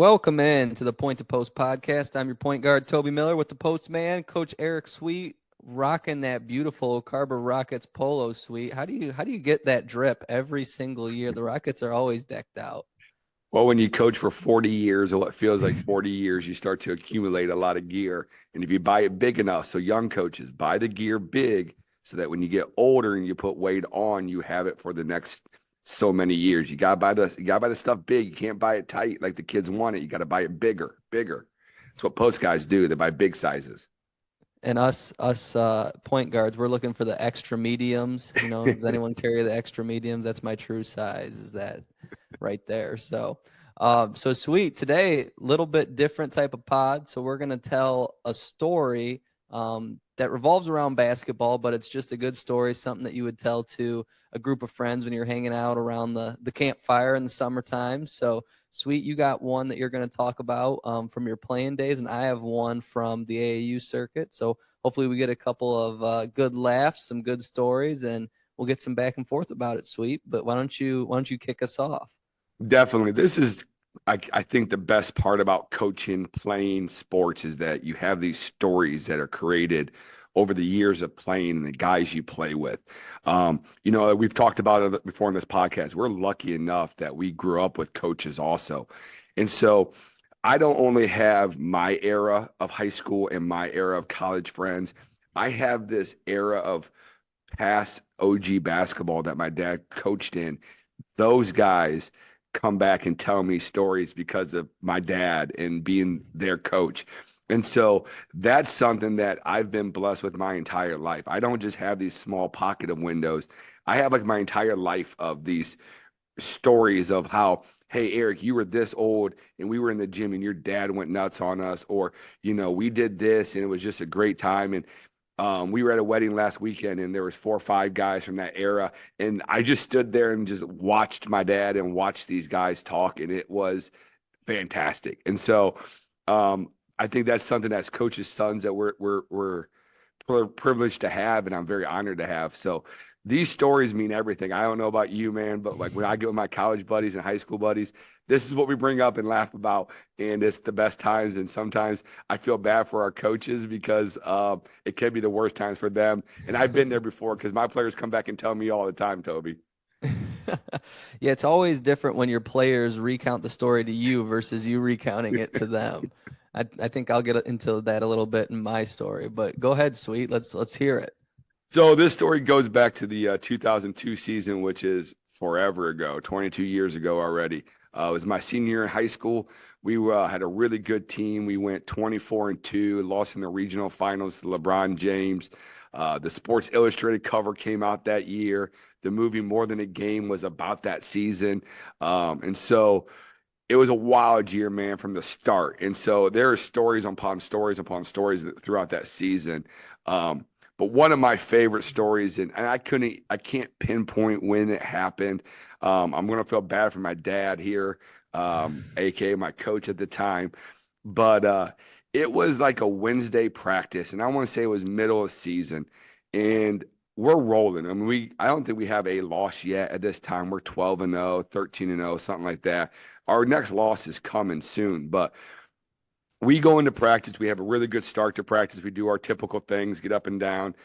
Welcome in to the Point to Post podcast. I'm your point guard, Toby Miller, with the postman, Coach Eric Sweet, rocking that beautiful Carver Rockets polo suite. How do you get that drip every single year? The Rockets are always decked out. Well, when you coach for 40 years or what feels like 40 years, you start to accumulate a lot of gear. And if you buy it big enough, so young coaches buy the gear big so that when you get older and you put weight on, you have it for the next so many years. You gotta buy the stuff big. You can't buy it tight like the kids want it. You got to buy it bigger, bigger. That's what post guys do. They buy big sizes. And us point guards, we're looking for the extra mediums. Does anyone carry the extra mediums? That's my true size, is that right there. So sweet. Today, little bit different type of pod. So we're gonna tell a story that revolves around basketball, but it's just a good story, something that you would tell to a group of friends when you're hanging out around the campfire in the summertime. So Sweet, you got one that you're going to talk about from your playing days, and I have one from the AAU circuit. So hopefully we get a couple of good laughs, some good stories, and we'll get some back and forth about it, Sweet. But why don't you kick us off? Definitely. This is, I think, the best part about coaching, playing sports is that you have these stories that are created over the years of playing and the guys you play with. We've talked about it before in this podcast. We're lucky enough that we grew up with coaches also. And so I don't only have my era of high school and my era of college friends. I have this era of past OG basketball that my dad coached in. Those guys come back and tell me stories because of my dad and being their coach. And so that's something that I've been blessed with my entire life. I don't just have these small pocket of windows. I have like my entire life of these stories of how, hey, Eric, you were this old and we were in the gym and your dad went nuts on us, or, we did this and it was just a great time. And we were at a wedding last weekend and there was 4 or 5 guys from that era. And I just stood there and just watched my dad and watched these guys talk. And it was fantastic. And so I think that's something that's coaches' sons that we're privileged to have. And I'm very honored to have. So these stories mean everything. I don't know about you, man, but like when I get with my college buddies and high school buddies, this is what we bring up and laugh about. And it's the best times. And sometimes I feel bad for our coaches because it can be the worst times for them. And I've been there before because my players come back and tell me all the time, Toby. Yeah, it's always different when your players recount the story to you versus you recounting it to them. I think I'll get into that a little bit in my story, but go ahead, Sweet. Let's hear it. So this story goes back to the 2002 season, which is forever ago, 22 years ago already. It was my senior year in high school. We had a really good team. We went 24-2, lost in the regional finals to LeBron James. The Sports Illustrated cover came out that year. The movie More Than a Game was about that season. And so it was a wild year, man, from the start. And so there are stories upon stories upon stories throughout that season. But one of my favorite stories, and I can't pinpoint when it happened. I'm going to feel bad for my dad here, aka my coach at the time. But it was like a Wednesday practice, and I want to say it was middle of season, and we're rolling. I mean, I don't think we have a loss yet at this time. We're 12-0, 13-0, something like that. Our next loss is coming soon, but we go into practice. We have a really good start to practice. We do our typical things, get up and down,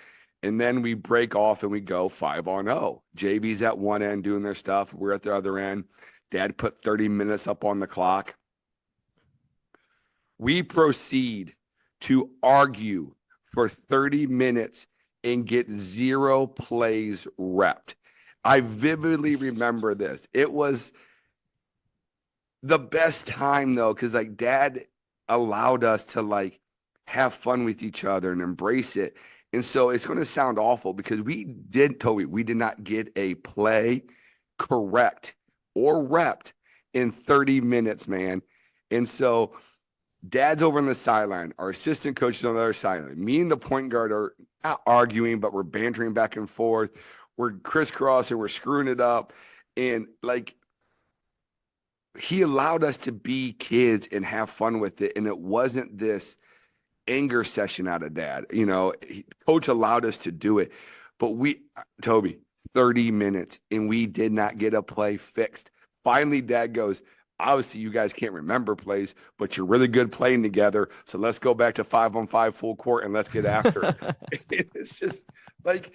and then we break off and we go 5-0. JV's at one end doing their stuff. We're at the other end. Dad put 30 minutes up on the clock. We proceed to argue for 30 minutes and get 0 plays repped. I vividly remember this. It was the best time though, because like dad allowed us to like have fun with each other and embrace it. And so it's going to sound awful because Toby, we did not get a play correct or repped in 30 minutes, man. And so dad's over on the sideline. Our assistant coach is on the other sideline. Me and the point guard are not arguing, but we're bantering back and forth. We're crisscrossing, we're screwing it up. And like he allowed us to be kids and have fun with it. And it wasn't this anger session out of dad. Coach allowed us to do it. But Toby, 30 minutes, and we did not get a play fixed. Finally, dad goes, obviously you guys can't remember plays, but you're really good playing together. So let's go back to 5-on-5 full court and let's get after it. It's just like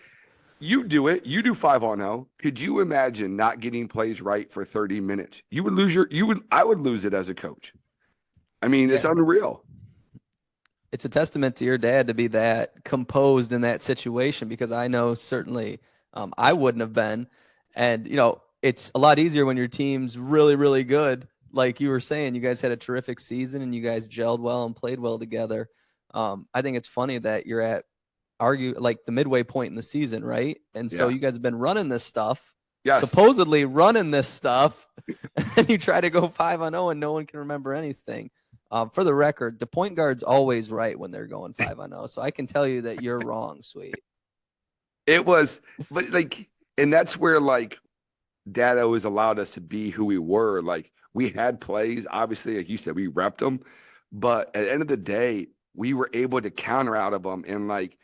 you do it. You do 5-on-0. Could you imagine not getting plays right for 30 minutes? I would lose it as a coach. I mean, it's Yeah. unreal. It's a testament to your dad to be that composed in that situation, because I know certainly I wouldn't have been. And, it's a lot easier when your team's really, really good. Like you were saying, you guys had a terrific season and you guys gelled well and played well together. I think it's funny that you're at like the midway point in the season, right? And so Yeah. you guys have been running this stuff, Yes. supposedly running this stuff, and you try to go 5-0 and no one can remember anything. For the record, the point guard's always right when they're going 5-0. So I can tell you that you're wrong, Sweet. It was, but like, and that's where like Dad always allowed us to be who we were. Like we had plays, obviously, like you said, we repped them, but at the end of the day, we were able to counter out of them. And like,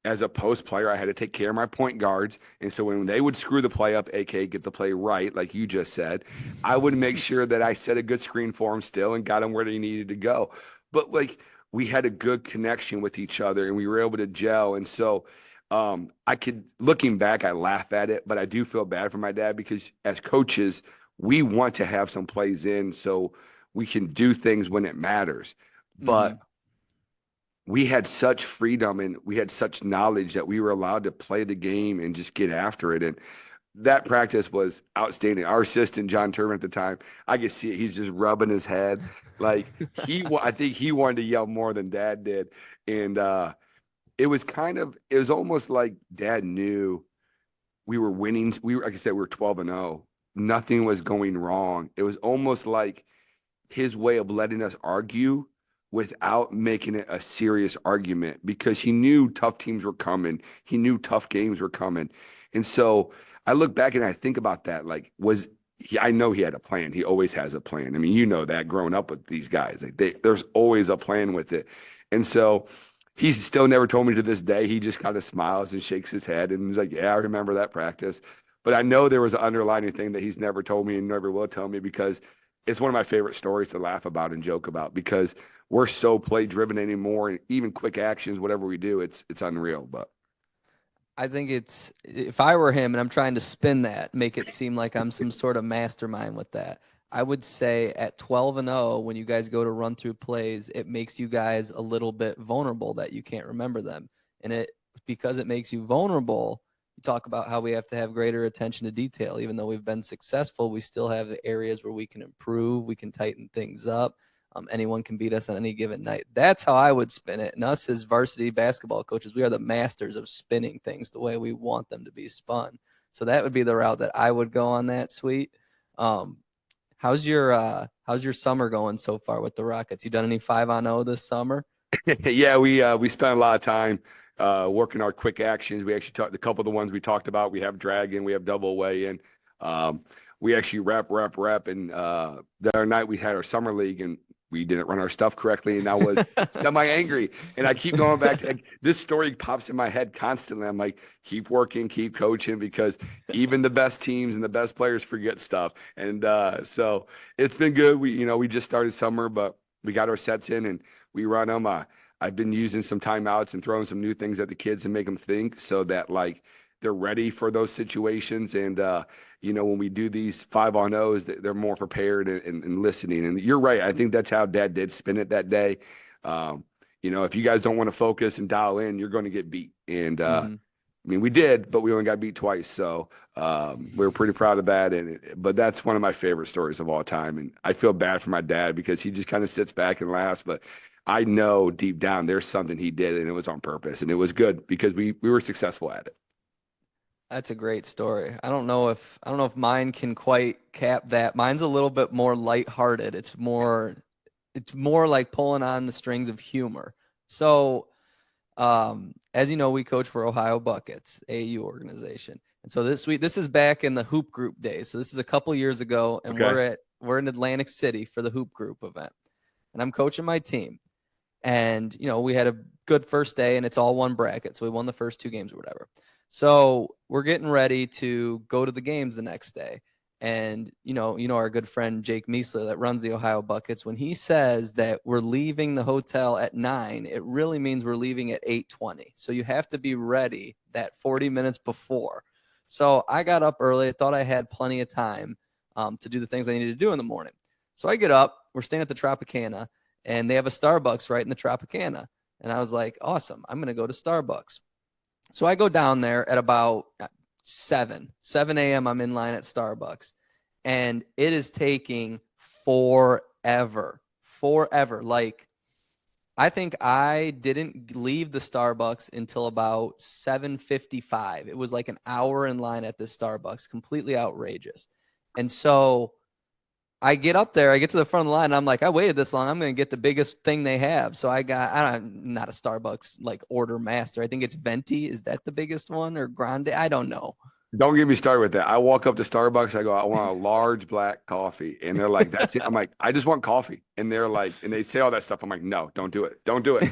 as a post player, I had to take care of my point guards. And so when they would screw the play up, aka get the play right, like you just said, I would make sure that I set a good screen for them still and got them where they needed to go. But like we had a good connection with each other and we were able to gel. And so looking back, I laugh at it, but I do feel bad for my dad because as coaches, we want to have some plays in so we can do things when it matters. But we had such freedom and we had such knowledge that we were allowed to play the game and just get after it. And that practice was outstanding. Our assistant, John Turman at the time, I could see it. He's just rubbing his head. Like I think he wanted to yell more than Dad did. And it was almost like Dad knew we were winning. Like I said, we were 12-0. Nothing was going wrong. It was almost like his way of letting us argue without making it a serious argument because he knew tough teams were coming. He knew tough games were coming. And so I look back and I think about that. Like, I know he had a plan. He always has a plan. I mean, you know that growing up with these guys, like there's always a plan with it. And so he's still never told me to this day. He just kind of smiles and shakes his head and he's like, yeah, I remember that practice. But I know there was an underlying thing that he's never told me and never will tell me because it's one of my favorite stories to laugh about and joke about because we're so play driven anymore. And even quick actions, whatever we do, it's unreal. But I think if I were him and I'm trying to spin that, make it seem like I'm some sort of mastermind with that, I would say at 12-0, when you guys go to run through plays, it makes you guys a little bit vulnerable that you can't remember them. And because it makes you vulnerable, you talk about how we have to have greater attention to detail. Even though we've been successful, we still have the areas where we can improve, we can tighten things up. Anyone can beat us on any given night. That's how I would spin it. And us as varsity basketball coaches, we are the masters of spinning things the way we want them to be spun. So that would be the route that I would go on that, Sweet. How's your summer going so far with the Rockets? You done any 5-on-0 this summer? Yeah, we spent a lot of time working our quick actions. We actually talked a couple of the ones we talked about. We have dragon, we have double way in. We actually rep. And the other night we had our summer league and we didn't run our stuff correctly. And I was semi-angry. And I keep going back to this story pops in my head constantly. I'm like, keep working, keep coaching, because even the best teams and the best players forget stuff. And so it's been good. We just started summer, but we got our sets in and we run them. I've been using some timeouts and throwing some new things at the kids and make them think so that like they're ready for those situations. And, when we do these 5-on-0s, they're more prepared and listening. And you're right. I think that's how Dad did spin it that day. If you guys don't want to focus and dial in, you're going to get beat. And I mean, we did, but we only got beat twice. So we were pretty proud of that. But that's one of my favorite stories of all time. And I feel bad for my dad because he just kind of sits back and laughs. But I know deep down there's something he did and it was on purpose. And it was good because we were successful at it. That's a great story. I don't know if mine can quite cap that. Mine's a little bit more lighthearted. It's more like pulling on the strings of humor. So, as you know, we coach for Ohio Buckets, AAU organization. And so this is back in the hoop group days. So this is a couple years ago, and we're in Atlantic City for the hoop group event. And I'm coaching my team. And, we had a good first day and it's all one bracket. So we won the first two games or whatever. So we're getting ready to go to the games the next day. And our good friend Jake Meisler that runs the Ohio Buckets, when he says that we're leaving the hotel at 9, it really means we're leaving at 8:20. So you have to be ready that 40 minutes before. So I got up early. I thought I had plenty of time to do the things I needed to do in the morning. So I get up. We're staying at the Tropicana, and they have a Starbucks right in the Tropicana. And I was like, awesome, I'm going to go to Starbucks. So I go down there at about 7 a.m. I'm in line at Starbucks, and it is taking forever. Like, I think I didn't leave the Starbucks until about 7:55. It was like an hour in line at this Starbucks, completely outrageous. And so I get up there, I get to the front of the line, and I'm like, I waited this long, I'm going to get the biggest thing they have. So I'm not a Starbucks like order master. I think it's Venti. Is that the biggest one, or Grande? I don't know. Don't get me started with that. I walk up to Starbucks. I go, I want a large black coffee. And they're like, that's it. I'm like, I just want coffee. And they're like, and they say all that stuff. I'm like, no, don't do it. Don't do it.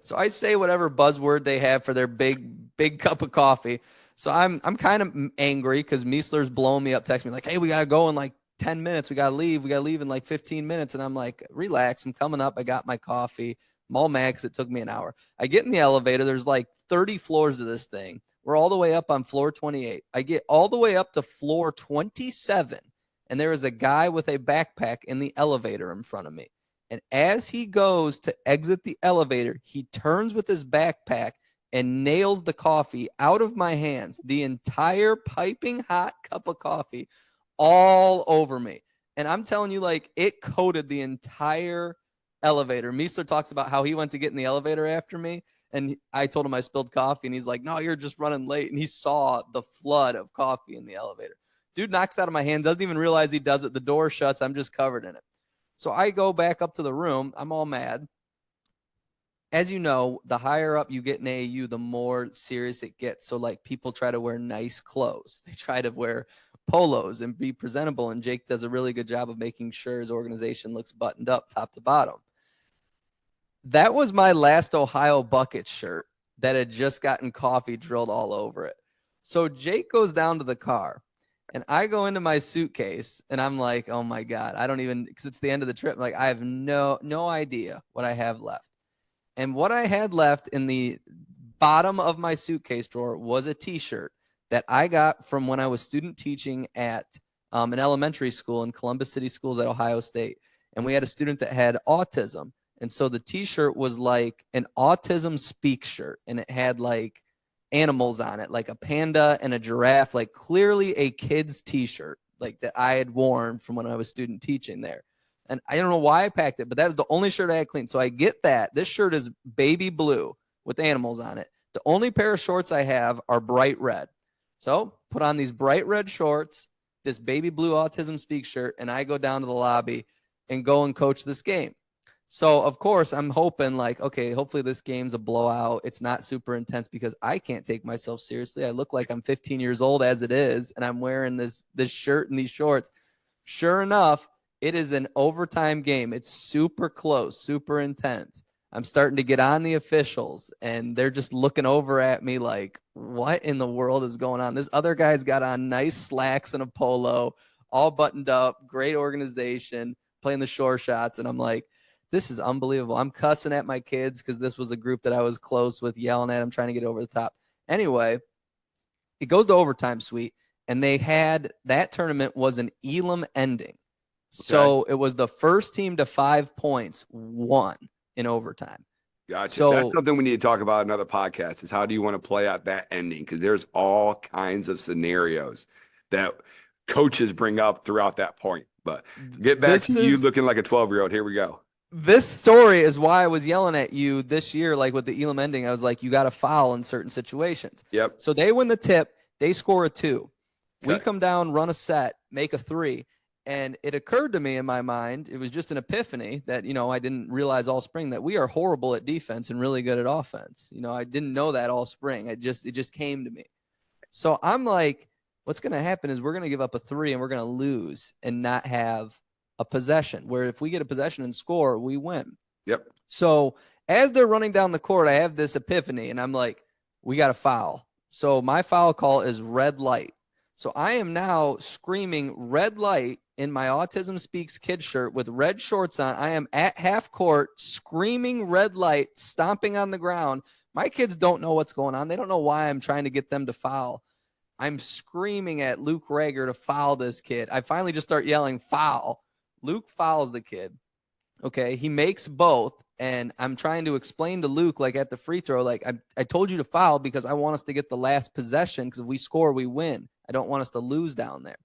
So I say whatever buzzword they have for their big cup of coffee. So I'm kind of angry because Meisler's blowing me up, texting me like, hey, we got to go in like 10 minutes. We got to leave. We got to leave in like 15 minutes. And I'm like, relax. I'm coming up. I got my coffee. I'm all mad because it took me an hour. I get in the elevator. There's like 30 floors of this thing. We're all the way up on floor 28. I get all the way up to floor 27, and there is a guy with a backpack in the elevator in front of me. And as he goes to exit the elevator, he turns with his backpack and nails the coffee out of my hands, the entire piping hot cup of coffee all over me. And I'm telling you, like, it coated the entire elevator. Meisler talks about how he went to get in the elevator after me, and I told him I spilled coffee, and he's like, no, you're just running late. And he saw the flood of coffee in the elevator. Dude knocks out of my hand, doesn't even realize he does it. The door shuts. I'm just covered in it. So I go back up to the room. I'm all mad. As you know, the higher up you get in AAU, the more serious it gets. So, like, people try to wear nice clothes. They try to wear polos and be presentable. And Jake does a really good job of making sure his organization looks buttoned up top to bottom. That was my last Ohio Bucket shirt that had just gotten coffee drilled all over it. So Jake goes down to the car, and I go into my suitcase, and I'm like, oh my God, I don't even, because it's the end of the trip. Like, I have no idea what I have left. And what I had left in the bottom of my suitcase drawer was a t-shirt that I got from when I was student teaching at an elementary school in Columbus City Schools at Ohio State. And we had a student that had autism. And so the t-shirt was like an autism speak shirt, and it had like animals on it, like a panda and a giraffe, like clearly a kid's t-shirt, like that I had worn from when I was student teaching there. And I don't know why I packed it, but that was the only shirt I had clean. So I get that. This shirt is baby blue with animals on it. The only pair of shorts I have are bright red. So put on these bright red shorts, this baby blue autism speak shirt, and I go down to the lobby and go and coach this game. So, of course, I'm hoping like, okay, hopefully this game's a blowout. It's not super intense because I can't take myself seriously. I look like I'm 15 years old as it is, and I'm wearing this shirt and these shorts. Sure enough, it is an overtime game. It's super close, super intense. I'm starting to get on the officials, and they're just looking over at me like, what in the world is going on? This other guy's got on nice slacks and a polo, all buttoned up, great organization, playing the short shots, and I'm like, this is unbelievable. I'm cussing at my kids because this was a group that I was close with, yelling at them, trying to get over the top. Anyway, it goes to overtime, Sweet, and they had that tournament was an Elam ending. Okay. So it was the first team to 5 points won in overtime. Gotcha. So that's something we need to talk about in another podcast is how do you want to play out that ending? Because there's all kinds of scenarios that coaches bring up throughout that point. But get back to you looking like a 12-year-old. Here we go. This story is why I was yelling at you this year, like with the Elam ending. I was like, you got to foul in certain situations. Yep. So they win the tip. They score a 2. Okay. We come down, run a set, make a 3. And it occurred to me in my mind, it was just an epiphany that, I didn't realize all spring that we are horrible at defense and really good at offense. I didn't know that all spring. It just came to me. So I'm like, what's going to happen is we're going to give up a 3 and we're going to lose and not have a possession, where if we get a possession and score, we win. Yep. So as they're running down the court, I have this epiphany, and I'm like, we got to foul. So my foul call is red light. So I am now screaming red light in my Autism Speaks kid shirt with red shorts on. I am at half court screaming red light, stomping on the ground. My kids don't know what's going on. They don't know why I'm trying to get them to foul. I'm screaming at Luke Rager to foul this kid. I finally just start yelling, foul. Luke fouls the kid. Okay, he makes both. And I'm trying to explain to Luke, like at the free throw, like I told you to foul because I want us to get the last possession, because if we score, we win. I don't want us to lose down there.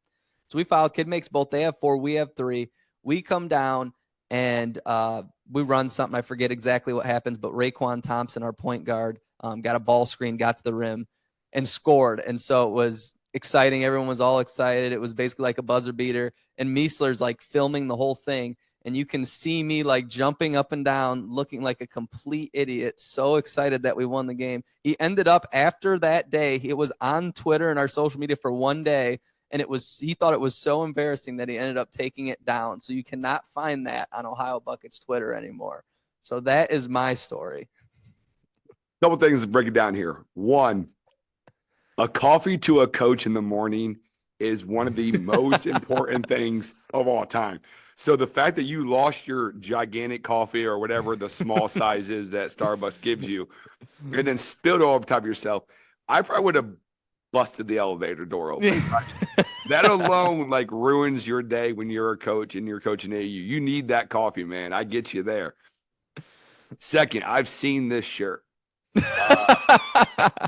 So we foul. Kid makes both. They have 4. We have 3. We come down and we run something. I forget exactly what happens, but Raekwon Thompson, our point guard, got a ball screen, got to the rim, and scored. And so it was exciting. Everyone was all excited. It was basically like a buzzer beater. And Meisler's like filming the whole thing. And you can see me like jumping up and down, looking like a complete idiot, so excited that we won the game. He ended up, after that day, it was on Twitter and our social media for one day, and he thought it was so embarrassing that he ended up taking it down. So you cannot find that on Ohio Buckets Twitter anymore. So that is my story. Couple things to break it down here. One, a coffee to a coach in the morning is one of the most important things of all time. So the fact that you lost your gigantic coffee or whatever the small size is that Starbucks gives you, and then spilled all over top of yourself, I probably would have busted the elevator door open. That alone like ruins your day when you're a coach and you're coaching AU. You need that coffee, man. I get you there. Second, I've seen this shirt. I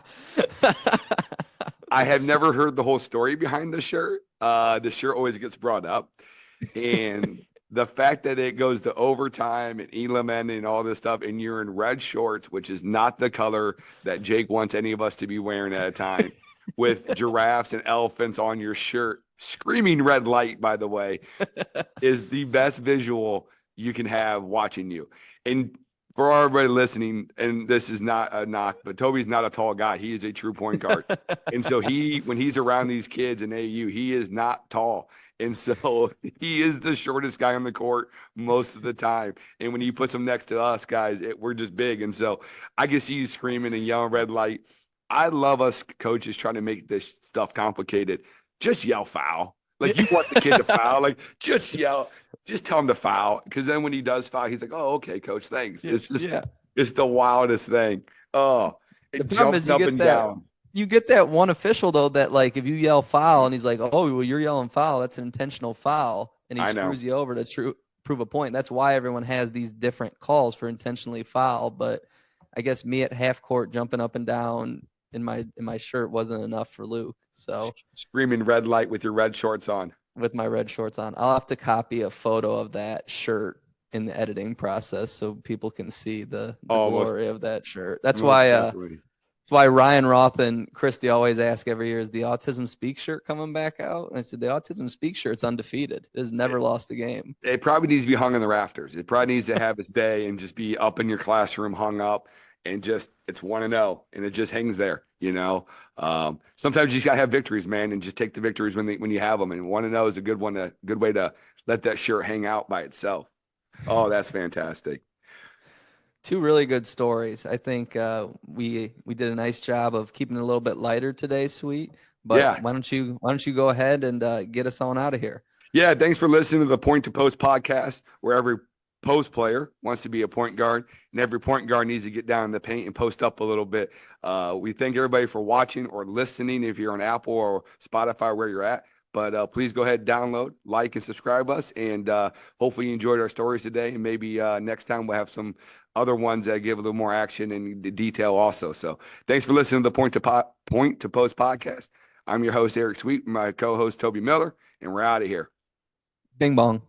have never heard the whole story behind the shirt. The shirt always gets brought up. And the fact that it goes to overtime and Elam and all this stuff, and you're in red shorts, which is not the color that Jake wants any of us to be wearing at a time, with giraffes and elephants on your shirt, screaming red light, by the way, is the best visual you can have watching you. And for everybody listening, and this is not a knock, but Toby's not a tall guy. He is a true point guard. And so when he's around these kids in AU, he is not tall. And so he is the shortest guy on the court most of the time. And when he puts him next to us guys, we're just big. And so I can see you screaming and yelling red light. I love us coaches trying to make this stuff complicated. Just yell foul. Like, you want the kid to foul. Like, just yell. Just tell him to foul. Because then when he does foul, he's like, oh, okay, coach, thanks. It's just, it's the wildest thing. Oh, it jumps up and down. You get that one official, though, that, like, if you yell foul and he's like, oh, well, you're yelling foul, that's an intentional foul, and he screws you over to prove a point. That's why everyone has these different calls for intentionally foul. But I guess me at half court jumping up and down in my shirt wasn't enough for Luke. So screaming red light with your red shorts on. With my red shorts on. I'll have to copy a photo of that shirt in the editing process so people can see the glory of that shirt. That's why Ryan Roth and Christy always ask every year, is the Autism Speak shirt coming back out? And I said, the Autism Speak shirt's undefeated. It has never lost a game. It probably needs to be hung in the rafters. It probably needs to have its day and just be up in your classroom, hung up, and just, it's 1-0, and it just hangs there, you know. Sometimes you just gotta have victories, man, and just take the victories when you have them. And 1-0 is a good way to let that shirt hang out by itself. Oh, that's fantastic. Two really good stories. I think we did a nice job of keeping it a little bit lighter today, Sweet. But why don't you go ahead and get us on out of here? Yeah, thanks for listening to the Point to Post podcast, where every post player wants to be a point guard, and every point guard needs to get down in the paint and post up a little bit. We thank everybody for watching or listening if you're on Apple or Spotify, where you're at. But please go ahead, download, like, and subscribe us. And hopefully you enjoyed our stories today. And maybe next time we'll have some other ones that give a little more action and detail also. So thanks for listening to the Point to Post podcast. I'm your host, Eric Sweet, and my co-host, Toby Miller, and we're out of here. Bing bong.